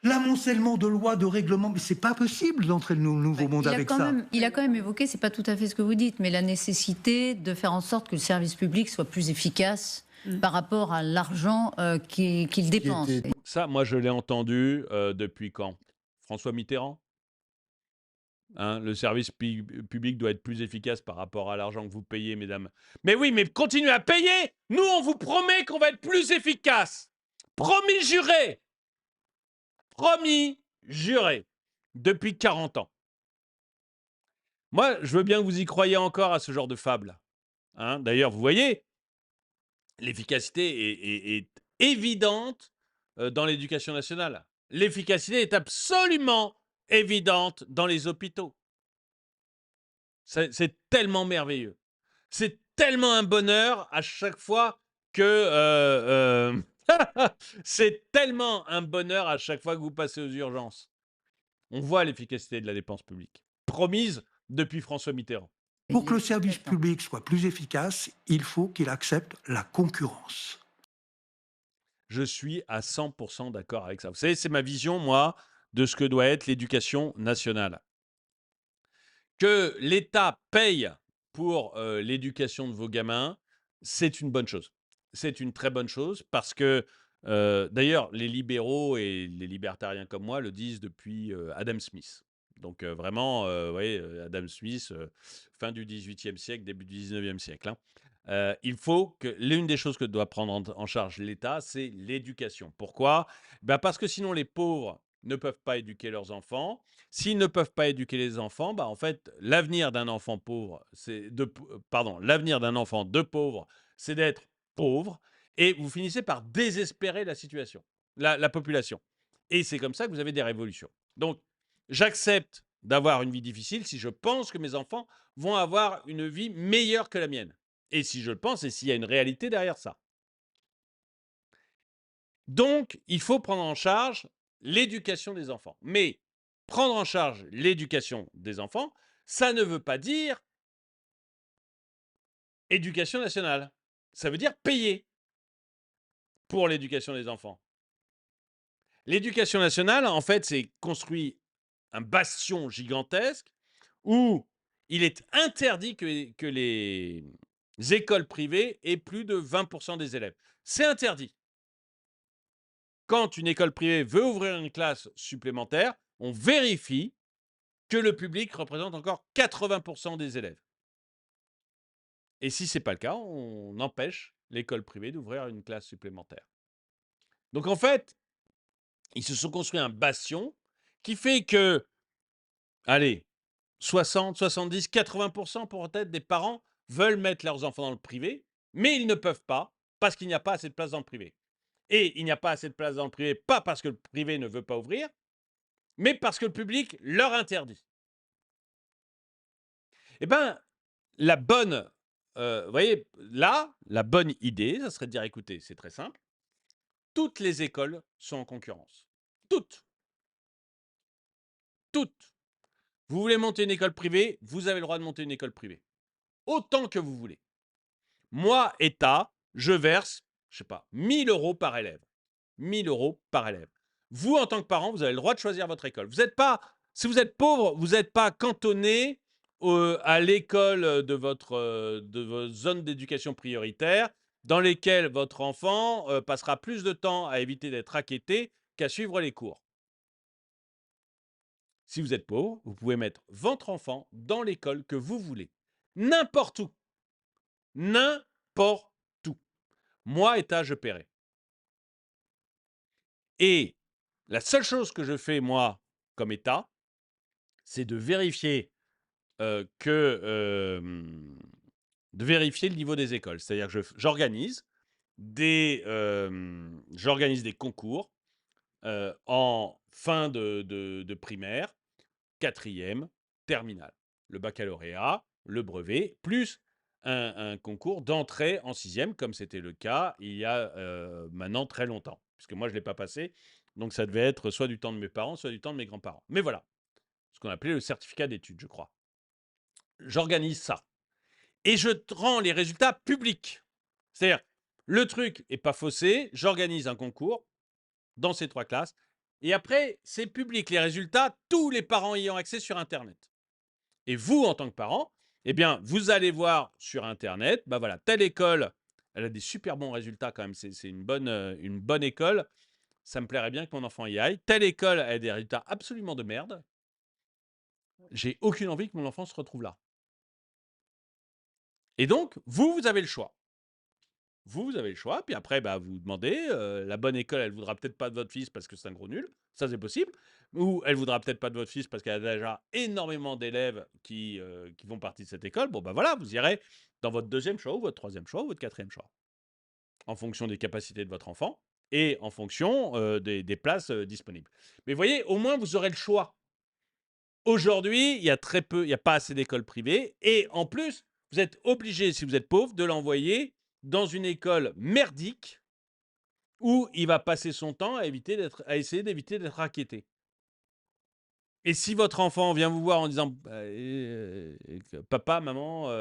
L'amoncellement de lois, de règlements, mais c'est pas possible d'entrer dans le Nouveau Monde avec ça. Il a quand même évoqué, c'est pas tout à fait ce que vous dites, mais la nécessité de faire en sorte que le service public soit plus efficace par rapport à l'argent qu'il dépense. Ça, moi, je l'ai entendu depuis quand? François Mitterrand? Hein, le service public doit être plus efficace par rapport à l'argent que vous payez, mesdames. Mais oui, mais continuez à payer. Nous, on vous promet qu'on va être plus efficace. Promis, juré. Promis, juré. Depuis 40 ans. Moi, je veux bien que vous y croyiez encore à ce genre de fable. Hein, d'ailleurs, vous voyez, l'efficacité est évidente dans l'éducation nationale. L'efficacité est absolument évidente dans les hôpitaux. C'est tellement merveilleux. C'est tellement un bonheur à chaque fois que... c'est tellement un bonheur à chaque fois que vous passez aux urgences. On voit l'efficacité de la dépense publique, promise depuis François Mitterrand. Pour que le service public soit plus efficace, il faut qu'il accepte la concurrence. Je suis à 100% d'accord avec ça. Vous savez, c'est ma vision, moi, de ce que doit être l'éducation nationale. Que l'État paye pour l'éducation de vos gamins, c'est une bonne chose. C'est une très bonne chose parce que, d'ailleurs, les libéraux et les libertariens comme moi le disent depuis Adam Smith. Donc vraiment, vous voyez, Adam Smith, fin du XVIIIe siècle, début du XIXe siècle. Hein. Il faut que l'une des choses que doit prendre en charge l'État, c'est l'éducation. Pourquoi? Parce que sinon les pauvres ne peuvent pas éduquer leurs enfants. S'ils ne peuvent pas éduquer les enfants, en fait, l'avenir d'un enfant pauvre, l'avenir d'un enfant de pauvre, c'est d'être pauvre, et vous finissez par désespérer la situation, la population. Et c'est comme ça que vous avez des révolutions. Donc, j'accepte d'avoir une vie difficile si je pense que mes enfants vont avoir une vie meilleure que la mienne. Et si je le pense, et s'il y a une réalité derrière ça. Donc, il faut prendre en charge l'éducation des enfants. Mais prendre en charge l'éducation des enfants, ça ne veut pas dire éducation nationale. Ça veut dire payer pour l'éducation des enfants. L'éducation nationale, en fait, c'est construit un bastion gigantesque où il est interdit que les écoles privées aient plus de 20% des élèves. C'est interdit. Quand une école privée veut ouvrir une classe supplémentaire, on vérifie que le public représente encore 80% des élèves. Et si ce n'est pas le cas, on empêche l'école privée d'ouvrir une classe supplémentaire. Donc en fait, ils se sont construits un bastion qui fait que, allez, 60, 70, 80% peut-être des parents veulent mettre leurs enfants dans le privé, mais ils ne peuvent pas parce qu'il n'y a pas assez de place dans le privé. Et il n'y a pas assez de place dans le privé, pas parce que le privé ne veut pas ouvrir, mais parce que le public leur interdit. Eh bien, vous voyez, là, la bonne idée, ça serait de dire, écoutez, c'est très simple, toutes les écoles sont en concurrence. Toutes. Toutes. Vous voulez monter une école privée, vous avez le droit de monter une école privée. Autant que vous voulez. Moi, État, je verse, je sais pas, 1 000 € par élève. 1 000 € par élève. Vous, en tant que parent, vous avez le droit de choisir votre école. Vous n'êtes pas, si vous êtes pauvre, vous n'êtes pas cantonné à l'école de votre zone d'éducation prioritaire, dans lesquelles votre enfant passera plus de temps à éviter d'être racketté qu'à suivre les cours. Si vous êtes pauvre, vous pouvez mettre votre enfant dans l'école que vous voulez. N'importe où. N'importe où. Moi, État, je paierai. Et la seule chose que je fais, moi, comme État, c'est de vérifier de vérifier le niveau des écoles. C'est-à-dire que j'organise des concours en fin de primaire, quatrième, terminale. Le baccalauréat, le brevet, plus un concours d'entrée en sixième, comme c'était le cas il y a maintenant très longtemps. Puisque moi, je ne l'ai pas passé. Donc, ça devait être soit du temps de mes parents, soit du temps de mes grands-parents. Mais voilà, ce qu'on appelait le certificat d'études, je crois. J'organise ça. Et je rends les résultats publics. C'est-à-dire, le truc n'est pas faussé, j'organise un concours dans ces 3 classes, et après, c'est public, les résultats, tous les parents y ont accès sur Internet. Et vous, en tant que parent, eh bien, vous allez voir sur Internet, bah voilà, telle école, elle a des super bons résultats quand même, c'est une bonne école, ça me plairait bien que mon enfant y aille. Telle école a des résultats absolument de merde. J'ai aucune envie que mon enfant se retrouve là. Et donc, vous avez le choix. Vous avez le choix, puis après, bah, vous demandez, la bonne école, elle voudra peut-être pas de votre fils parce que c'est un gros nul, ça c'est possible, ou elle voudra peut-être pas de votre fils parce qu'elle a déjà énormément d'élèves qui font partie de cette école. Bon, bah voilà, vous irez dans votre 2e choix, ou votre 3e choix, ou votre 4e choix, en fonction des capacités de votre enfant et en fonction des places disponibles. Mais vous voyez, au moins, vous aurez le choix. Aujourd'hui, il y a pas assez d'écoles privées, et en plus, vous êtes obligé, si vous êtes pauvre, de l'envoyer dans une école merdique où il va passer son temps à essayer d'éviter d'être racketté. Et si votre enfant vient vous voir en disant papa, maman,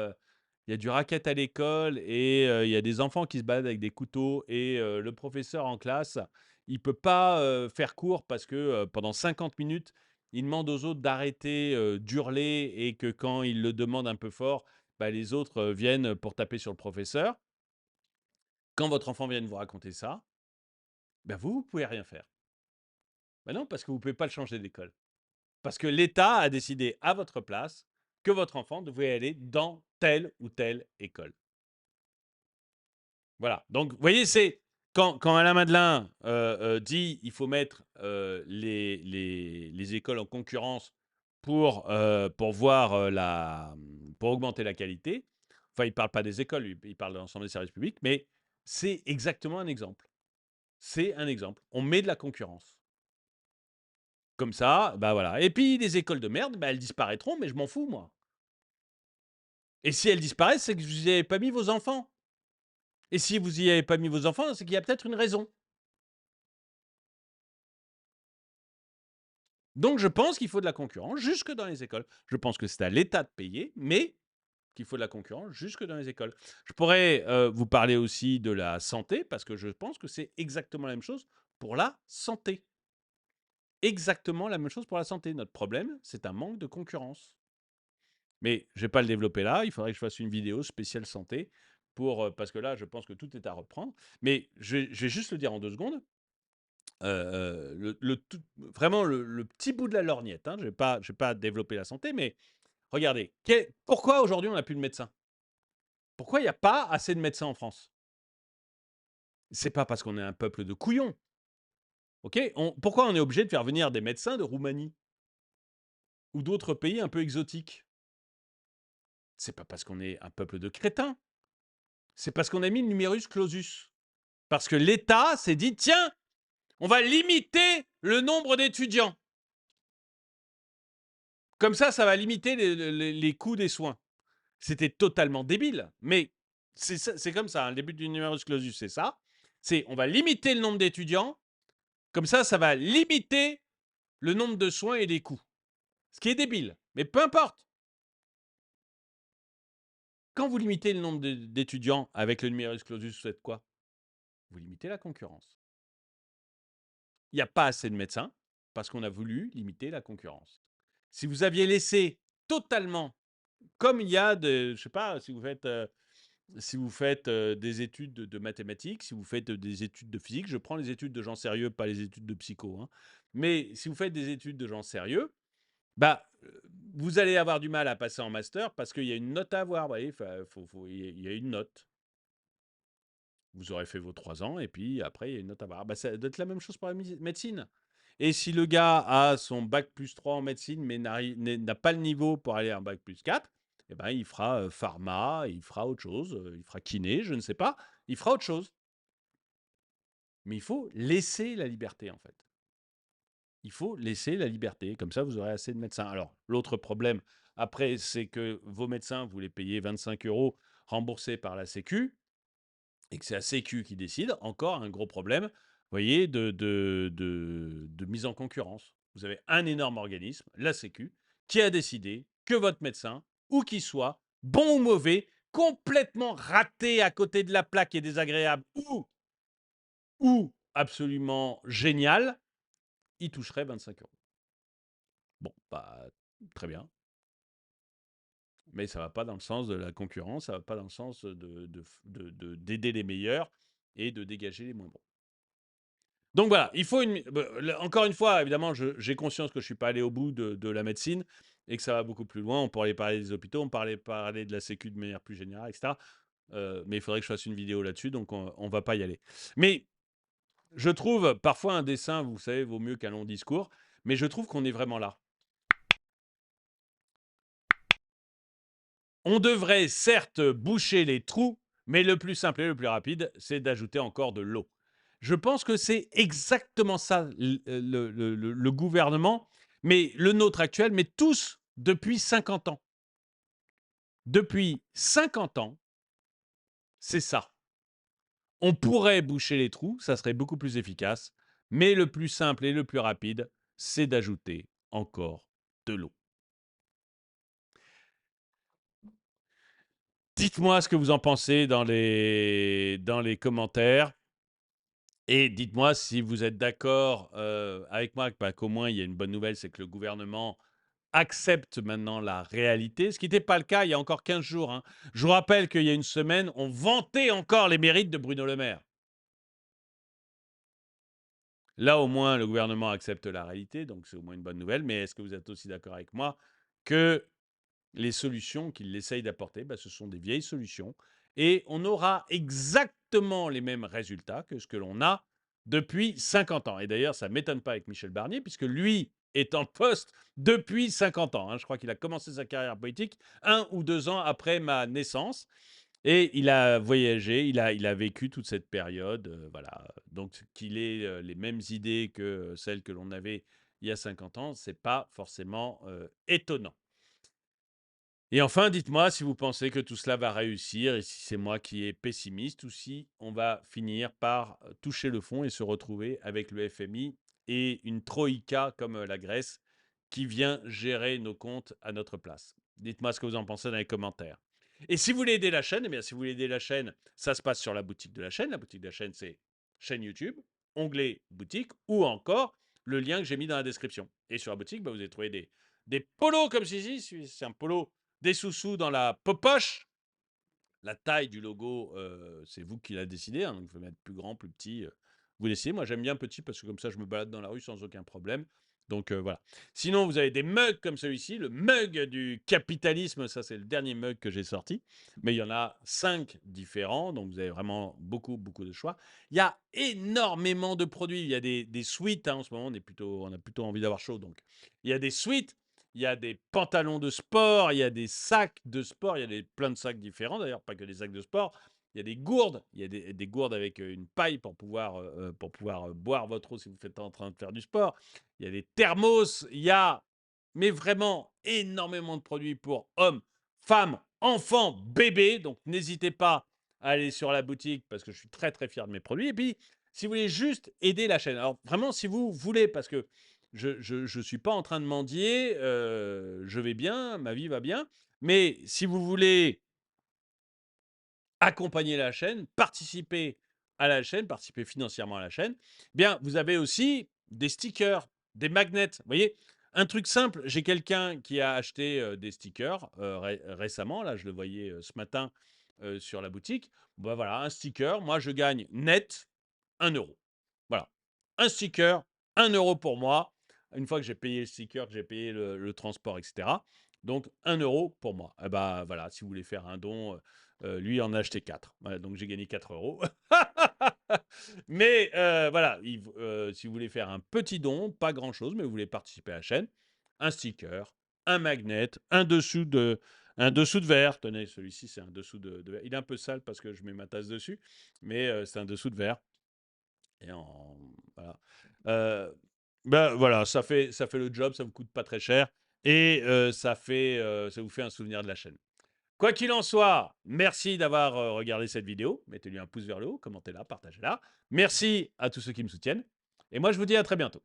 il y a du racket à l'école et il y a des enfants qui se baladent avec des couteaux et le professeur en classe, il ne peut pas faire cours parce que pendant 50 minutes, il demande aux autres d'arrêter d'hurler, et que quand il le demande un peu fort, bah, les autres viennent pour taper sur le professeur. Quand votre enfant vient vous raconter ça, ben vous ne pouvez rien faire. Ben non, parce que vous ne pouvez pas le changer d'école. Parce que l'État a décidé à votre place que votre enfant devait aller dans telle ou telle école. Voilà. Donc, vous voyez, c'est quand Alain Madelin dit il faut mettre les écoles en concurrence pour augmenter la qualité. Enfin, il ne parle pas des écoles, il parle de l'ensemble des services publics, mais c'est exactement un exemple. C'est un exemple. On met de la concurrence. Comme ça, bah voilà. Et puis, les écoles de merde, bah, elles disparaîtront, mais je m'en fous, moi. Et si elles disparaissent, c'est que vous n'y avez pas mis vos enfants. Et si vous n'y avez pas mis vos enfants, c'est qu'il y a peut-être une raison. Donc je pense qu'il faut de la concurrence jusque dans les écoles. Je pense que c'est à l'État de payer, mais qu'il faut de la concurrence jusque dans les écoles. Je pourrais vous parler aussi de la santé, parce que je pense que c'est exactement la même chose pour la santé. Exactement la même chose pour la santé. Notre problème, c'est un manque de concurrence. Mais je ne vais pas le développer là, il faudrait que je fasse une vidéo spéciale santé, parce que là, je pense que tout est à reprendre. Mais je vais juste le dire en 2 secondes. Vraiment le petit bout de la lorgnette, hein, je vais pas développer la santé, mais regardez, pourquoi aujourd'hui on n'a plus de médecins? Pourquoi il n'y a pas assez de médecins en France? C'est pas parce qu'on est un peuple de couillons, ok? Pourquoi on est obligé de faire venir des médecins de Roumanie ou d'autres pays un peu exotiques? C'est pas parce qu'on est un peuple de crétins, c'est parce qu'on a mis le numerus clausus. Parce que l'État s'est dit, tiens, on va limiter le nombre d'étudiants. Comme ça va limiter les coûts des soins. C'était totalement débile, mais c'est comme ça, hein, le début du numerus clausus, c'est ça. C'est on va limiter le nombre d'étudiants, comme ça va limiter le nombre de soins et les coûts. Ce qui est débile, mais peu importe. Quand vous limitez le nombre d'étudiants avec le numerus clausus, vous faites quoi? Vous limitez la concurrence. Il n'y a pas assez de médecins parce qu'on a voulu limiter la concurrence. Si vous aviez laissé totalement, comme il y a je sais pas, si vous faites des études de mathématiques, si vous faites des études de physique, je prends les études de gens sérieux, pas les études de psycho, hein. Mais si vous faites des études de gens sérieux, bah, vous allez avoir du mal à passer en master parce qu'il y a une note à avoir. Vous voyez, il y a une note. Vous aurez fait vos 3 ans et puis après, il y a une note à avoir. Bah, ça doit être la même chose pour la médecine. Et si le gars a son bac plus 3 en médecine, mais n'a pas le niveau pour aller à un bac plus 4, eh ben, il fera pharma, il fera autre chose, il fera kiné, je ne sais pas, il fera autre chose. Mais il faut laisser la liberté, en fait. Il faut laisser la liberté, comme ça vous aurez assez de médecins. Alors, l'autre problème, après, c'est que vos médecins, vous les payez 25 € remboursés par la Sécu, et que c'est la Sécu qui décide, encore un gros problème, vous voyez, de mise en concurrence. Vous avez un énorme organisme, la Sécu, qui a décidé que votre médecin, où qu'il soit, bon ou mauvais, complètement raté à côté de la plaque et désagréable, ou absolument génial, il toucherait 25 €. Bon, bah, très bien. Mais ça ne va pas dans le sens de la concurrence, ça ne va pas dans le sens d'aider les meilleurs et de dégager les moins bons. Donc voilà, il faut encore une fois, évidemment, j'ai conscience que je ne suis pas allé au bout de la médecine et que ça va beaucoup plus loin. On pourrait parler des hôpitaux, on pourrait parler de la Sécu de manière plus générale, etc. Mais il faudrait que je fasse une vidéo là-dessus, donc on ne va pas y aller. Mais je trouve parfois un dessin, vous savez, vaut mieux qu'un long discours, mais je trouve qu'on est vraiment là. On devrait certes boucher les trous, mais le plus simple et le plus rapide, c'est d'ajouter encore de l'eau. Je pense que c'est exactement ça le gouvernement, mais le nôtre actuel, mais tous depuis 50 ans. Depuis 50 ans, c'est ça. On pourrait boucher les trous, ça serait beaucoup plus efficace, mais le plus simple et le plus rapide, c'est d'ajouter encore de l'eau. Dites-moi ce que vous en pensez dans les commentaires. Et dites-moi si vous êtes d'accord avec moi, qu'au moins il y a une bonne nouvelle, c'est que le gouvernement accepte maintenant la réalité, ce qui n'était pas le cas il y a encore 15 jours, hein. Je vous rappelle qu'il y a une semaine, on vantait encore les mérites de Bruno Le Maire. Là, au moins, le gouvernement accepte la réalité, donc c'est au moins une bonne nouvelle. Mais est-ce que vous êtes aussi d'accord avec moi que les solutions qu'il essaye d'apporter, ce sont des vieilles solutions et on aura exactement les mêmes résultats que ce que l'on a depuis 50 ans. Et d'ailleurs, ça ne m'étonne pas avec Michel Barnier, puisque lui est en poste depuis 50 ans, hein. Je crois qu'il a commencé sa carrière politique 1 ou 2 ans après ma naissance. Et il a voyagé, il a vécu toute cette période, voilà. Donc qu'il ait les mêmes idées que celles que l'on avait il y a 50 ans, ce n'est pas forcément étonnant. Et enfin, dites-moi si vous pensez que tout cela va réussir et si c'est moi qui est pessimiste ou si on va finir par toucher le fond et se retrouver avec le FMI et une troïka comme la Grèce qui vient gérer nos comptes à notre place. Dites-moi ce que vous en pensez dans les commentaires. Et si vous voulez aider la chaîne, eh bien, si vous voulez aider la chaîne, ça se passe sur la boutique de la chaîne. La boutique de la chaîne, c'est chaîne YouTube, onglet boutique, ou encore le lien que j'ai mis dans la description. Et sur la boutique, bah, vous allez trouver des polos comme ceci. C'est un polo des sous-sous dans la poche. La taille du logo, c'est vous qui la décidez, hein, donc vous pouvez mettre plus grand, plus petit, vous décidez. Moi, j'aime bien petit parce que comme ça, je me balade dans la rue sans aucun problème. Donc voilà. Sinon, vous avez des mugs comme celui-ci, le mug du capitalisme. Ça, c'est le dernier mug que j'ai sorti. Mais il y en a 5 différents, donc vous avez vraiment beaucoup, beaucoup de choix. Il y a énormément de produits. Il y a des suites, hein, en ce moment, on a plutôt envie d'avoir chaud. Donc, il y a des suites. Il y a des pantalons de sport, il y a des sacs de sport, il y a plein de sacs différents d'ailleurs, pas que des sacs de sport. Il y a des gourdes, il y a des gourdes avec une paille pour pouvoir boire votre eau si vous êtes en train de faire du sport. Il y a des thermos, il y a, mais vraiment énormément de produits pour hommes, femmes, enfants, bébés. Donc n'hésitez pas à aller sur la boutique parce que je suis très très fier de mes produits. Et puis, si vous voulez juste aider la chaîne, alors vraiment, si vous voulez, parce que je suis pas en train de mendier, je vais bien, ma vie va bien. Mais si vous voulez accompagner la chaîne, participer à la chaîne, participer financièrement à la chaîne, bien, vous avez aussi des stickers, des magnets. Vous voyez, un truc simple, j'ai quelqu'un qui a acheté des stickers récemment, là, je le voyais ce matin sur la boutique. Bah, voilà, un sticker, moi, je gagne net 1 euro. Voilà, un sticker, 1 euro pour moi. Une fois que j'ai payé le sticker, que j'ai payé le transport, etc. Donc, 1 euro pour moi. Et bah, voilà, si vous voulez faire un don, lui en a acheté 4. Voilà, donc, j'ai gagné 4 euros. Mais voilà, si vous voulez faire un petit don, pas grand-chose, mais vous voulez participer à la chaîne, un sticker, un magnet, un dessous de verre. Tenez, celui-ci, c'est un dessous de verre. Il est un peu sale parce que je mets ma tasse dessus, mais c'est un dessous de verre. Et voilà. Ben voilà, ça fait le job, ça vous coûte pas très cher et ça vous fait un souvenir de la chaîne. Quoi qu'il en soit, merci d'avoir regardé cette vidéo. Mettez-lui un pouce vers le haut, commentez-la, partagez-la. Merci à tous ceux qui me soutiennent. Et moi, je vous dis à très bientôt.